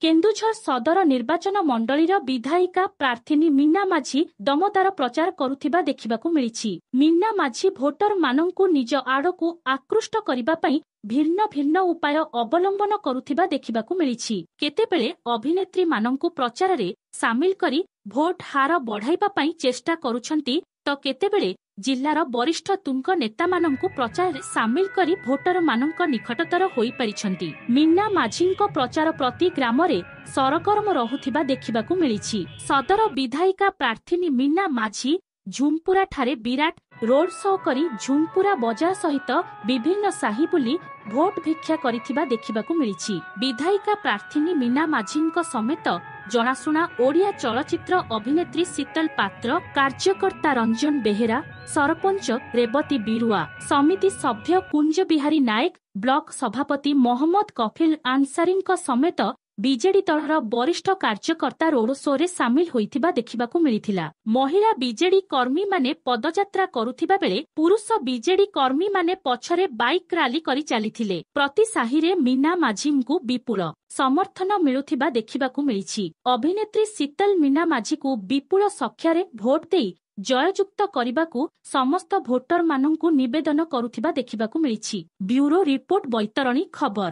केन्दुझर सदर निर्वाचन मंडलीर विधायिका प्रार्थिनी मीना माझी दमदार प्रचार करुथिबा देखिबाकू मिलिछि। मीना माझी भोटर मानंकु निज आड़कू आकृष्ट करिबा पई भिन्न भिन्न उपाय अवलंबन करुथिबा देखिबाकू मिलिछि। केतेबेले अभिनेत्री मानंकु प्रचार रे सामिल करी भोट हार बढ़ाइबा पई चेष्टा करुछंती तो केतेबेले जिल्लार वरिष्ठ तुंग नेता मानंकु प्रचार रे सामिल करी भोटर मानंक निकटतर होई परिछंती। मीना माझींको प्रचार प्रति ग्राम रे सरगरम रहुथिबा देखिबाकू मिलिछि। सदर विधायिका प्रार्थिनी मीना माझी झुमपुरा ठारे विराट रोड शो करी झुमपुरा बजार सहित विभिन्न साही बुली भोट भिक्षा करिथिबा देखिबाकू मिलिछि। विधायिका प्रार्थिनी मीना माझींको समेत जनाशुना ओडिया चलचित्र अभिनेत्री शीतल पात्र, कार्यकर्ता रंजन बेहेरा, सरपंच रेवती बिरुआ, समिति सभ्य कुंज बिहारी नायक, ब्लॉक सभापति मोहम्मद कफिल आंसारींको समेत बीजेडी दलर वरिष्ठ कार्यकर्ता रोड शो रे सामिल होइथिबा देखिबाकू मिलिथिला। महिला बीजेडी कर्मी माने पदयात्रा करुथिबा बेले पुरुष बीजेडी कर्मी माने पछरे बाइक रैली करी चलीथिले। प्रति साही रे मीना माझींकू विपुल समर्थन मिलुथिबा देखिबाकू मिलिछि। अभिनेत्री शीतल मीना माझीकू विपुल संख्यारे भोट देई जययुक्त करबाकू समस्त भोटर मानंकू निवेदन करुथिबा देखिबाकू मिलिछि। ब्यूरो रिपोर्ट बैतरणी खबर।